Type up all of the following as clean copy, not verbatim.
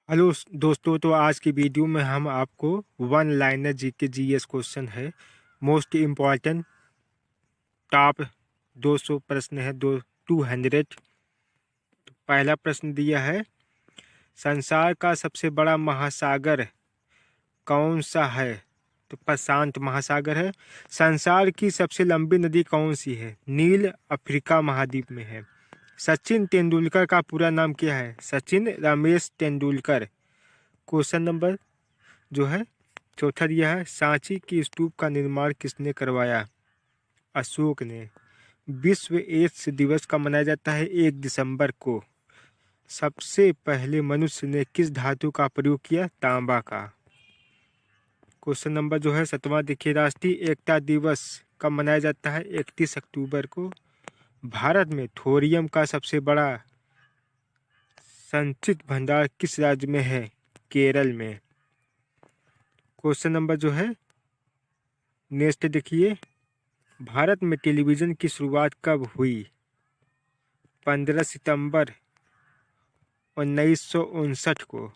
Hello दोस्तों, तो आज की वीडियो में हम आपको one liner GK GS question है। मोस्ट इम्पॉर्टेंट टॉप 200 प्रश्न है। 200। पहला प्रश्न दिया है, संसार का सबसे बड़ा महासागर कौन सा है? तो प्रशांत महासागर है। संसार की सबसे लंबी नदी कौन सी है? नील अफ्रीका महाद्वीप में है। सचिन तेंदुलकर का पूरा नाम क्या है? सचिन रमेश तेंदुलकर। क्वेश्चन नंबर जो है चौथा दिया है, सांची की स्तूप का निर्माण किसने करवाया? अशोक ने। विश्व एड्स दिवस का मनाया जाता है 1 दिसंबर को। सबसे पहले मनुष्य ने किस धातु का प्रयोग किया? तांबा का। क्वेश्चन नंबर जो है 7वां देखिए, राष्ट्रीय एकता दिवस कब मनाया जाता है? 31 अक्टूबर को। भारत में थोरियम का सबसे बड़ा संचित भंडार किस राज्य में है? केरल में। क्वेश्चन नंबर जो है नेक्स्ट देखिए, भारत में टेलीविज़न की शुरुआत कब हुई? 15 सितंबर 1959 को।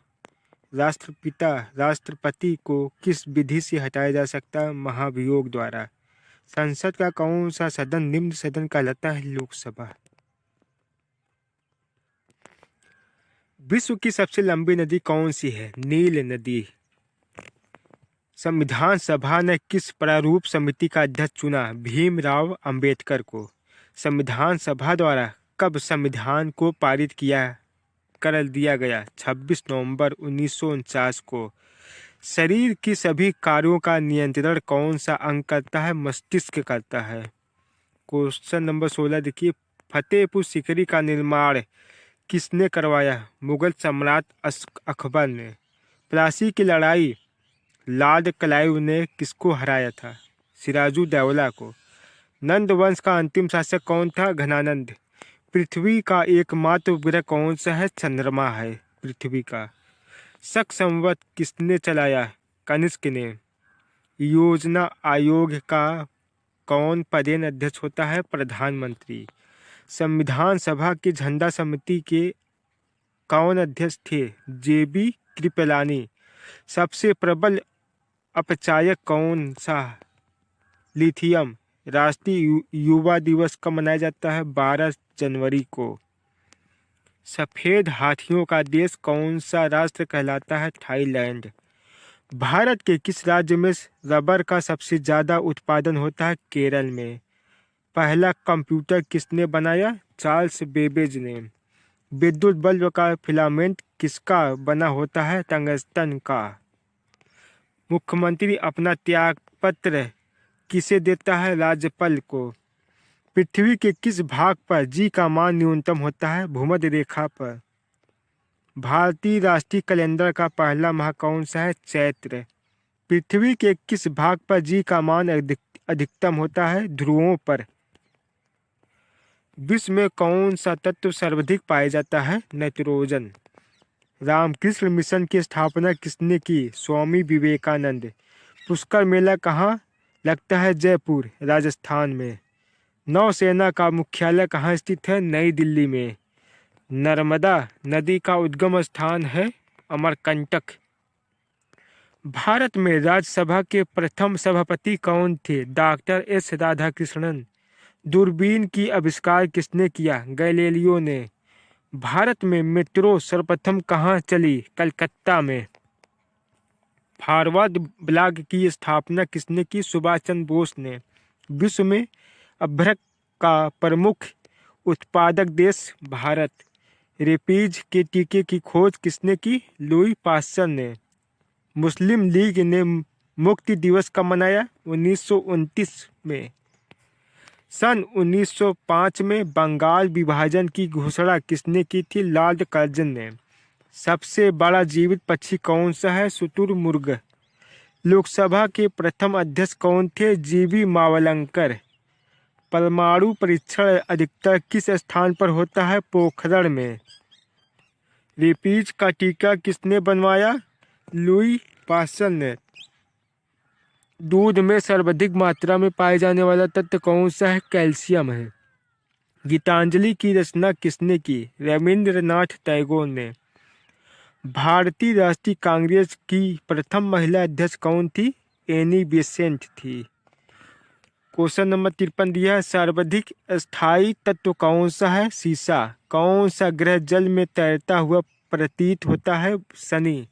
राष्ट्रपति को किस विधि से हटाया जा सकता है? महाभियोग द्वारा। संसद का कौन सा सदन निम्न सदन कहलाता है? लोकसभा। विश्व की सबसे लंबी नदी कौन सी है? नील नदी। संविधान सभा ने किस प्रारूप समिति का अध्यक्ष चुना? भीमराव अंबेडकर को। संविधान सभा द्वारा कब संविधान को पारित कर दिया गया? 26 नवंबर 1949 को। शरीर की सभी कार्यों का नियंत्रण कौन सा अंग करता है? मस्तिष्क करता है। क्वेश्चन नंबर 16 देखिए, फतेहपुर सीकरी का निर्माण किसने करवाया? मुगल सम्राट अकबर ने। प्लासी की लड़ाई लॉर्ड क्लाइव ने किसको हराया था? सिराजुद्दौला को। नंद वंश का अंतिम शासक कौन था? घनानंद। पृथ्वी का एकमात्र उपग्रह कौन सा है? चंद्रमा है पृथ्वी का। शक संवत किसने चलाया? कनिष्क ने। योजना आयोग का कौन पदेन अध्यक्ष होता है? प्रधानमंत्री। संविधान सभा की झंडा समिति के कौन अध्यक्ष थे? जेबी कृपलानी। सबसे प्रबल अपचायक कौन सा? लिथियम। राष्ट्रीय युवा दिवस कब मनाया जाता है? 12 जनवरी को। सफेद हाथियों का देश कौन सा राष्ट्र कहलाता है? थाईलैंड। भारत के किस राज्य में रबर का सबसे ज्यादा उत्पादन होता है? केरल में। पहला कंप्यूटर किसने बनाया? चार्ल्स बेबेज ने। विद्युत बल्ब का फिलामेंट किसका बना होता है? टंगस्टन का। मुख्यमंत्री अपना त्यागपत्र किसे देता है? राज्यपाल को। पृथ्वी के किस भाग पर जी का मान न्यूनतम होता है? भूमध्य रेखा पर। भारतीय राष्ट्रीय कैलेंडर का पहला माह कौन सा है? चैत्र। पृथ्वी के किस भाग पर जी का मान अधिकतम होता है? ध्रुवों पर। विश्व में कौन सा तत्व सर्वाधिक पाया जाता है? नाइट्रोजन। रामकृष्ण मिशन की स्थापना किसने की? स्वामी विवेकानंद। पुष्कर मेला कहाँ लगता है? जयपुर राजस्थान में। नौसेना का मुख्यालय कहाँ स्थित है? नई दिल्ली में। नर्मदा नदी का उद्गम स्थान है अमरकंटक। भारत में राज्यसभा के प्रथम सभापति कौन थे? Doctor S Radhakrishnan. दूरबीन की आविष्कार किसने किया? गैलीलियो ने। भारत में मेट्रो सर्वप्रथम कहाँ चली? कलकत्ता में। फॉरवर्ड ब्लॉक की स्थापना किसने की? सुभाष चंद्र बोस ने। विश्व में अभ्रक का प्रमुख उत्पादक देश भारत। रेबीज के टीके की खोज किसने की? लुई पास्चर ने। मुस्लिम लीग ने मुक्ति दिवस कब मनाया? 1929 में। सन 1905 में बंगाल विभाजन की घोषणा किसने की थी? लॉर्ड कर्जन ने। सबसे बड़ा जीवित पक्षी कौन सा है? शुतुरमुर्ग। लोकसभा के प्रथम अध्यक्ष कौन थे? जीवी मावलंकर। परमाणु परीक्षण अधिकतर किस स्थान पर होता है? पोखरण में। रेबीज का टीका किसने बनवाया? लुई पास्चर ने। दूध में सर्वाधिक मात्रा में पाए जाने वाला तत्व कौन सा है? कैल्शियम है। गीतांजलि की रचना किसने की? रविंद्रनाथ टैगोर ने। भारतीय राष्ट्रीय कांग्रेस की प्रथम महिला अध्यक्ष कौन थी? एनी बेसेंट थी। क्वेश्चन नंबर 53 दिया है, सर्वाधिक स्थायी तत्व कौन सा है? सीसा। कौन सा ग्रह जल में तैरता हुआ प्रतीत होता है? शनि।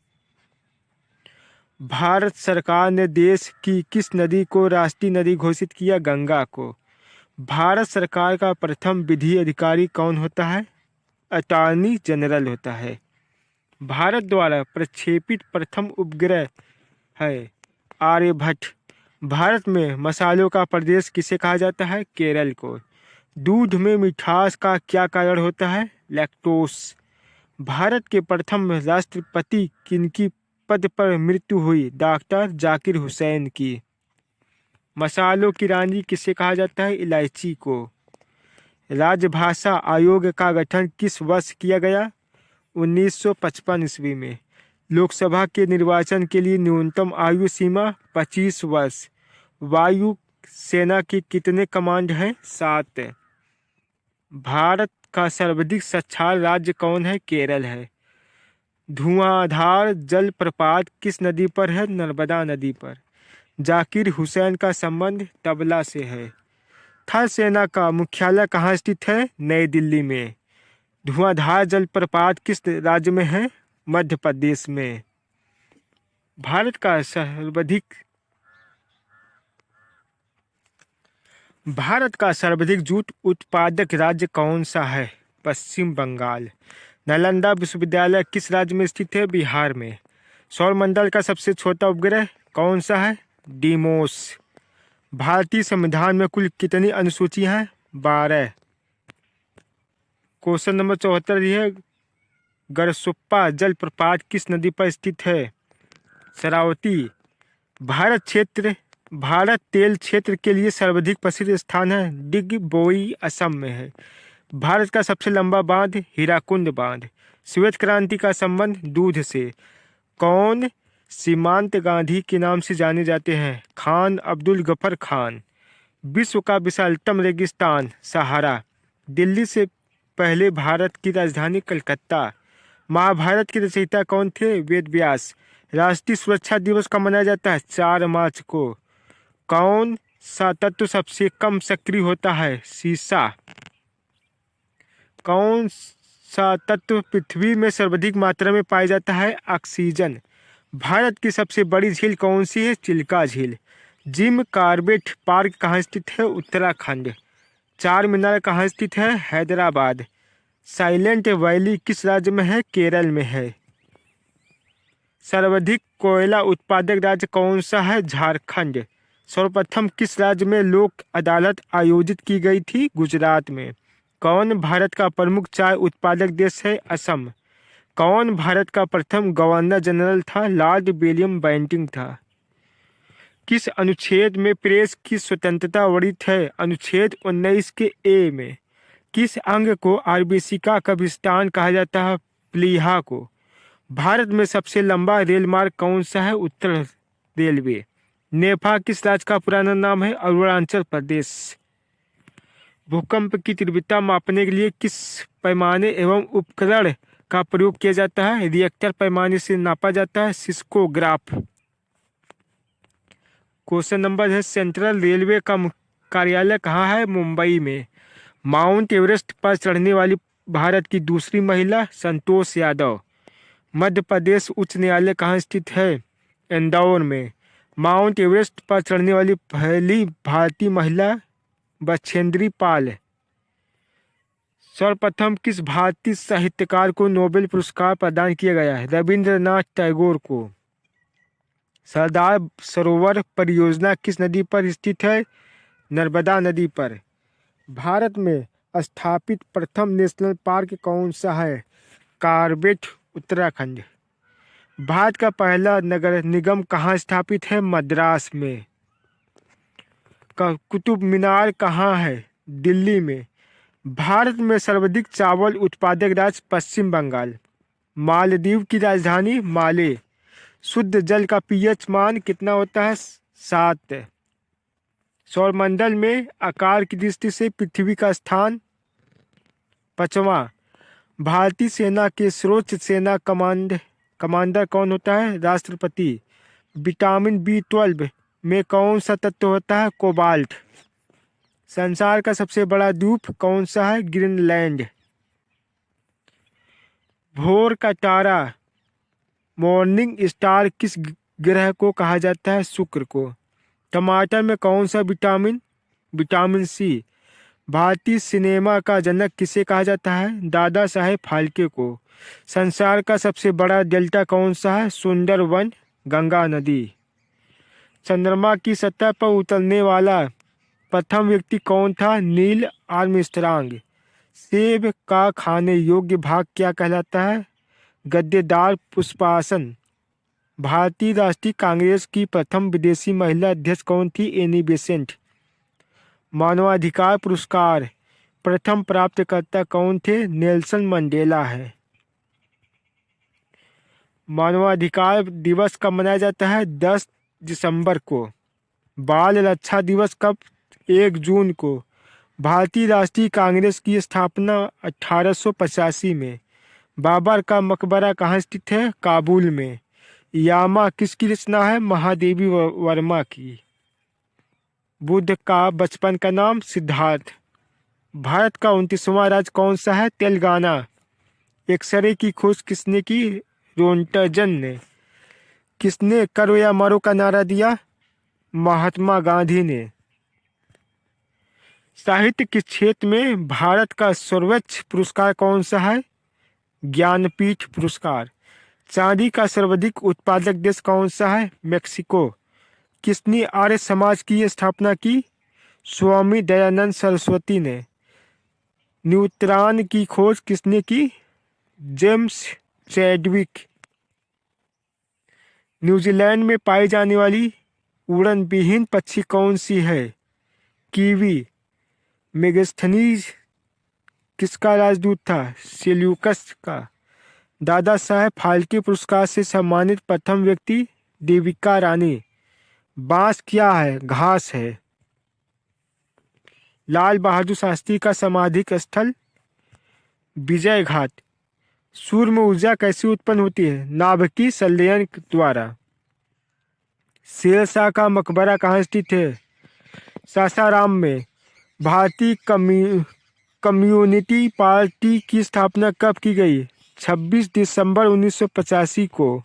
भारत सरकार ने देश की किस नदी को राष्ट्रीय नदी घोषित किया? गंगा को। भारत सरकार का प्रथम विधि अधिकारी कौन होता है? अटॉर्नी जनरल होता है। भारत द्वारा प्रक्षेपित प्रथम उपग्रह है आर्यभट्ट। भारत में मसालों का प्रदेश किसे कहा जाता है? केरल को। दूध में मिठास का क्या कारण होता है? लैक्टोस। भारत के प्रथम राष्ट्रपति किनकी पद पर मृत्यु हुई? डॉक्टर जाकिर हुसैन की। मसालों की रानी किसे कहा जाता है? इलायची को। राजभाषा आयोग का गठन किस वर्ष किया गया? 1955 ईस्वी में। लोकसभा के निर्वाचन के लिए न्यूनतम आयु सीमा 25 वर्ष। वायु सेना की कितने कमांड हैं? 7। भारत का सर्वाधिक साक्षर राज्य कौन है? केरल है। धुआंधार जलप्रपात किस नदी पर है? नर्मदा नदी पर। जाकिर हुसैन का संबंध तबला से है। थल सेना का मुख्यालय कहाँ स्थित है? नई दिल्ली में। धुआंधार जलप्रपात किस राज्य में है? मध्य प्रदेश में। भारत का सर्वाधिक जूट उत्पादक राज्य कौन सा है? पश्चिम बंगाल। नालंदा विश्वविद्यालय किस राज्य में स्थित है? बिहार में। सौरमंडल का सबसे छोटा उपग्रह कौन सा है? डीमोस। भारतीय संविधान में कुल कितनी अनुसूचियां हैं? 12। क्वेश्चन नंबर 74 है, गरसुप्पा जलप्रपात किस नदी पर स्थित है? शरावती। भारत तेल क्षेत्र के लिए सर्वाधिक प्रसिद्ध स्थान है? डिगबोई असम में है। भारत का सबसे लंबा बांध? हीराकुंड बांध। श्वेत क्रांति का संबंध दूध से। कौन सीमांत गांधी के नाम से जाने जाते हैं? खान अब्दुल गफर खान। विश्व का विशालतम रेगिस्तान? सहारा। दिल्ली से पहले भारत की राजधानी कलकत्ता। महाभारत के रचयिता कौन थे? वेद व्यास। राष्ट्रीय सुरक्षा दिवस कब मनाया जाता है? 4 मार्च को। कौन सा तत्व सबसे कम सक्रिय होता है? सीसा। कौन सा तत्व पृथ्वी में सर्वाधिक मात्रा में पाया जाता है? ऑक्सीजन। भारत की सबसे बड़ी झील कौन सी है? चिल्का झील। जिम कॉर्बेट पार्क कहाँ स्थित है? उत्तराखंड। चार मीनार कहाँ स्थित है? हैदराबाद। साइलेंट वैली किस राज्य में है? केरल में है। सर्वाधिक कोयला उत्पादक राज्य कौन सा है? झारखंड। सर्वप्रथम किस राज्य में लोक अदालत आयोजित की गई थी? गुजरात में। कौन भारत का प्रमुख चाय उत्पादक देश है? असम। कौन भारत का प्रथम गवर्नर जनरल था? लॉर्ड विलियम बेंटिंक था। किस अनुच्छेद में प्रेस की स्वतंत्रता वर्णित है? अनुच्छेद 19 के ए में। किस अंग को आरबीसी का कब्रिस्तान कहा जाता है? प्लीहा को। भारत में सबसे लंबा रेल मार्ग कौन सा है? उत्तर रेलवे। नेफा किस राज्य का पुराना नाम है? अरुणाचल प्रदेश। भूकंप की तीव्रता मापने के लिए किस पैमाने एवं उपकरण का प्रयोग किया जाता है? रिएक्टर पैमाने से नापा जाता है? सिस्मोग्राफ। क्वेश्चन नंबर है, सेंट्रल रेलवे का कार्यालय कहाँ है? मुंबई में। माउंट एवरेस्ट पर चढ़ने वाली भारत की दूसरी महिला? संतोष यादव। मध्य प्रदेश उच्च न्यायालय कहाँ स्थित है? इंदौर में। माउंट एवरेस्ट पर चढ़ने वाली पहली भारतीय महिला? बछेंद्री पाल। सर्वप्रथम किस भारतीय साहित्यकार को नोबेल पुरस्कार प्रदान किया गया है? रविंद्रनाथ टैगोर को। सरदार सरोवर परियोजना किस नदी पर स्थित है? नर्मदा नदी पर। भारत में स्थापित प्रथम नेशनल पार्क कौन सा है? कॉर्बेट, उत्तराखंड। भारत का पहला नगर निगम कहाँ स्थापित है? मद्रास में। कुतुब मीनार कहाँ है? दिल्ली में। भारत में सर्वाधिक चावल उत्पादक राज्य? पश्चिम बंगाल। मालदीव की राजधानी? माले। शुद्ध जल का पीएच मान कितना होता है? 7। सौरमंडल में आकार की दृष्टि से पृथ्वी का स्थान? 5वां। भारतीय सेना के सर्वोच्च सेना कमांड कमांडर कौन होता है? राष्ट्रपति। विटामिन B12 में कौन सा तत्व होता है? कोबाल्ट। संसार का सबसे बड़ा द्वीप कौन सा है? ग्रीनलैंड। भोर का तारा मॉर्निंग स्टार किस ग्रह को कहा जाता है? शुक्र को। टमाटर में कौन सा विटामिन? Vitamin C। भारतीय सिनेमा का जनक किसे कहा जाता है? दादा साहेब फाल्के को। संसार का सबसे बड़ा डेल्टा कौन सा है? सुंदरवन, गंगा नदी। चंद्रमा की सतह पर उतरने वाला प्रथम व्यक्ति कौन था? Neil Armstrong. सेब का खाने योग्य भाग क्या कहलाता है? गद्देदार पुष्पासन। भारतीय राष्ट्रीय कांग्रेस की प्रथम विदेशी महिला अध्यक्ष कौन थी? Annie Besant. मानवाधिकार पुरस्कार प्रथम प्राप्तकर्ता कौन थे? नेल्सन मंडेला है। मानवाधिकार दिवस कब मनाया जाता है? 10 दिसंबर को। बाल रक्षा दिवस कब? 1 जून को। भारतीय राष्ट्रीय कांग्रेस की स्थापना 1885 में। बाबर का मकबरा कहाँ स्थित है? काबुल में। यामा किसकी रचना है? महादेवी वर्मा की। बुद्ध का बचपन का नाम? सिद्धार्थ। भारत का 29वां राज्य कौन सा है? तेलंगाना। एक्सरे की खोज किसने की? रोंटगन ने। किसने करो या मरो का नारा दिया? महात्मा गांधी ने। साहित्य के क्षेत्र में भारत का सर्वोच्च पुरस्कार कौन सा है? ज्ञानपीठ पुरस्कार। चांदी का सर्वाधिक उत्पादक देश कौन सा है? मेक्सिको। किसने आर्य समाज की स्थापना की? स्वामी दयानंद सरस्वती ने। न्यूट्रॉन की खोज किसने की? James Chadwick. न्यूजीलैंड में पाई जाने वाली उड़न विहीन पक्षी कौन सी है? कीवी। मेगास्थनीज किसका राजदूत था? सेल्यूकस का। दादा साहेब फाल्के पुरस्कार से सम्मानित प्रथम व्यक्ति? देविका रानी। बांस क्या है? घास है। लाल बहादुर शास्त्री का समाधि स्थल? विजय घाट। सूर्य में ऊर्जा कैसे उत्पन्न होती है? नाभिकीय संलयन द्वारा। शेरशाह का मकबरा कहाँ स्थित है? सासाराम में। भारतीय कम्युनिटी पार्टी की स्थापना कब की गई? 26 दिसंबर 1985 को।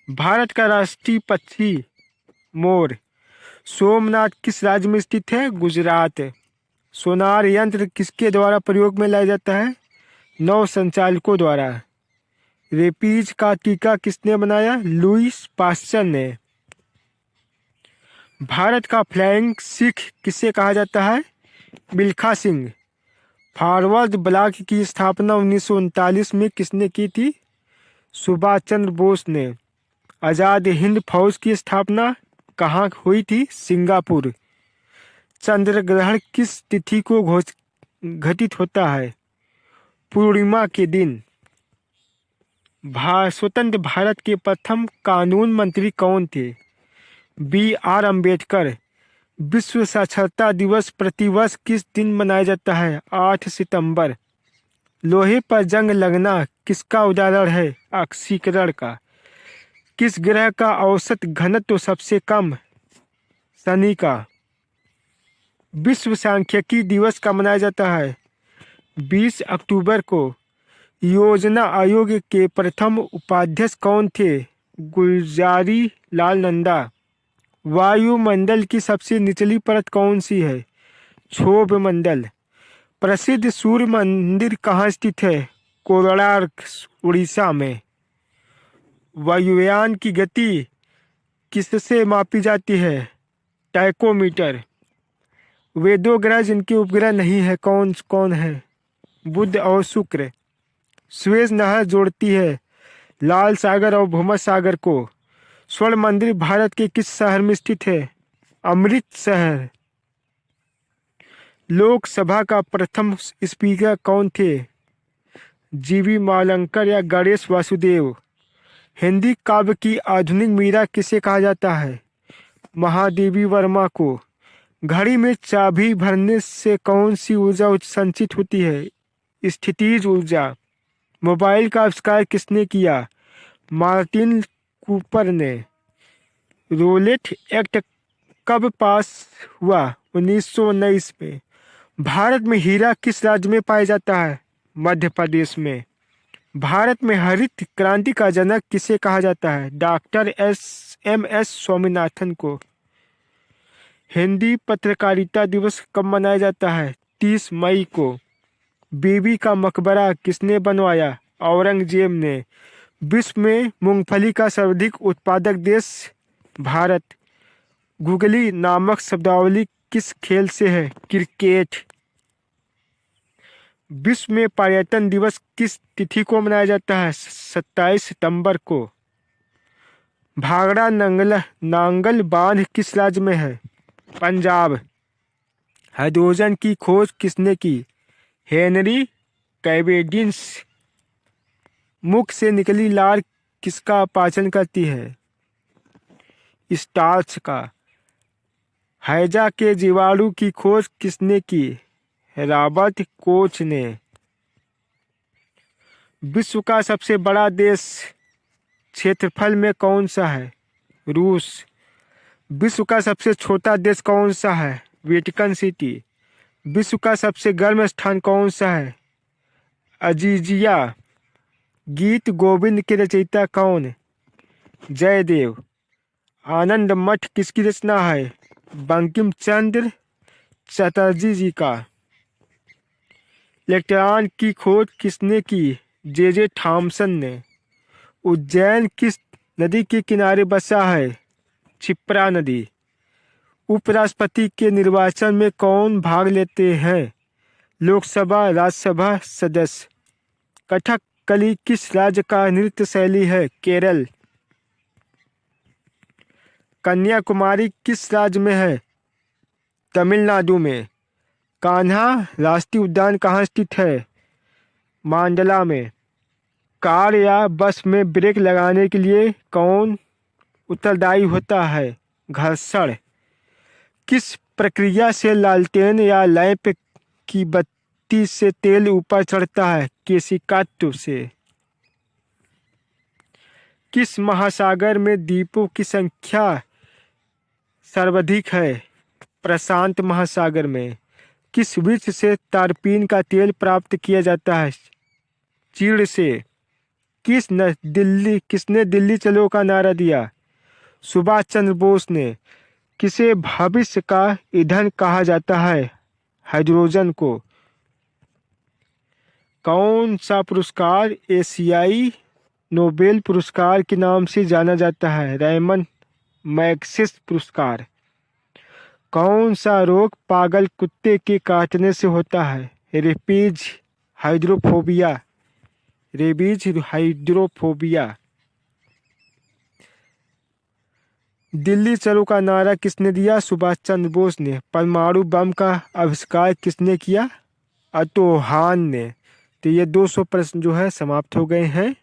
भारत का राष्ट्रीय पक्षी? मोर। सोमनाथ किस राज्य में स्थित है? गुजरात। सोनार यंत्र किसके द्वारा प्रयोग में लाया जाता है? नौ संचालकों द्वारा। रेपीज का टीका किसने बनाया? लुईस पास्चर ने। भारत का फ्लाइंग सिख किसे कहा जाता है? मिल्खा सिंह। फॉरवर्ड ब्लॉक की स्थापना 1939 में किसने की थी? सुभाष चंद्र बोस ने। आज़ाद हिंद फौज की स्थापना कहाँ हुई थी? सिंगापुर। चंद्र ग्रहण किस तिथि को घटित होता है? पूर्णिमा के दिन। स्वतंत्र भारत के प्रथम कानून मंत्री कौन थे? B.R. अम्बेडकर। विश्व साक्षरता दिवस प्रतिवर्ष किस दिन मनाया जाता है? 8 सितंबर। लोहे पर जंग लगना किसका उदाहरण है? ऑक्सीकरण का। किस ग्रह का औसत घनत्व सबसे कम? शनि का। विश्व सांख्यिकी दिवस कब मनाया जाता है? 20 अक्टूबर को। योजना आयोग के प्रथम उपाध्यक्ष कौन थे? गुलजारी लाल नंदा। वायुमंडल की सबसे निचली परत कौन सी है? क्षोभ मंडल। प्रसिद्ध सूर्य मंदिर कहाँ स्थित है? कोणार्क, उड़ीसा में। वायुयान की गति किससे मापी जाती है? टाइकोमीटर। वे दो ग्रह जिनके उपग्रह नहीं है कौन कौन है? बुध और शुक्र। सुएज नहर जोड़ती है लाल सागर और भूमध्य सागर को। स्वर्ण मंदिर भारत के किस शहर में स्थित है? अमृतसर। लोकसभा का प्रथम स्पीकर कौन थे? जीवी मालंकर या गणेश वासुदेव। हिंदी काव्य की आधुनिक मीरा किसे कहा जाता है? महादेवी वर्मा को। घड़ी में चाबी भरने से कौन सी ऊर्जा संचित होती है? स्थितिज ऊर्जा। मोबाइल का आविष्कार किसने किया? मार्टिन कूपर ने। रोलेट एक्ट कब पास हुआ? 1919 में। भारत में हीरा किस राज्य में पाया जाता है? मध्य प्रदेश में। भारत में हरित क्रांति का जनक किसे कहा जाता है? डॉक्टर एस स्वामीनाथन को। हिंदी पत्रकारिता दिवस कब मनाया जाता है? 30 मई को। बीबी का मकबरा किसने बनवाया? औरंगजेब ने। विश्व में मूंगफली का सर्वाधिक उत्पादक देश भारत। गुगली नामक शब्दावली किस खेल से है? क्रिकेट। विश्व में पर्यटन दिवस किस तिथि को मनाया जाता है? 27 सितंबर को। भाखड़ा नांगल बांध किस राज्य में है? पंजाब। हाइड्रोजन की खोज किसने की? Henry Cavendish. मुख से निकली लार किसका पाचन करती है? स्टार्च का। हैजा के जीवाणु की खोज किसने की? रॉबर्ट कोच ने। विश्व का सबसे बड़ा देश क्षेत्रफल में कौन सा है? रूस। विश्व का सबसे छोटा देश कौन सा है? Vatican city. विश्व का सबसे गर्म स्थान कौन सा है? अजीजिया। गीत गोविंद के रचयिता कौन? जयदेव। आनंद मठ किसकी रचना है? बंकिम चंद्र चटर्जी जी का। इलेक्ट्रॉन की खोज किसने की? जे थॉमसन ने। उज्जैन किस नदी के किनारे बसा है? क्षिप्रा नदी। उपराष्ट्रपति के निर्वाचन में कौन भाग लेते हैं? लोकसभा राज्यसभा सदस्य। कथकली किस राज्य का नृत्य शैली है? केरल। कन्याकुमारी किस राज्य में है? तमिलनाडु में। कान्हा राष्ट्रीय उद्यान कहाँ स्थित है? मांडला में। कार या बस में ब्रेक लगाने के लिए कौन उत्तरदायी होता है? घर्षण। किस प्रक्रिया से लालटेन या लैंप की बत्ती से तेल ऊपर चढ़ता है? केशिकातु से। किस महासागर में द्वीपों की संख्या सर्वाधिक है? प्रशांत महासागर में। किस वृक्ष से तारपीन का तेल प्राप्त किया जाता है? चीड़ से। किसने दिल्ली चलो का नारा दिया? सुभाष चंद्र बोस ने। किसे भविष्य का ईंधन कहा जाता है? हाइड्रोजन को। कौन सा पुरस्कार एशियाई नोबेल पुरस्कार के नाम से जाना जाता है? रेमन मैग्सेसे पुरस्कार। कौन सा रोग पागल कुत्ते के काटने से होता है? Rabies hydrophobia. दिल्ली चलो का नारा किसने दिया? सुभाष चंद्र बोस ने। परमाणु बम का आविष्कार किसने किया? अतो हान ने। तो ये 200 प्रश्न जो है समाप्त हो गए हैं।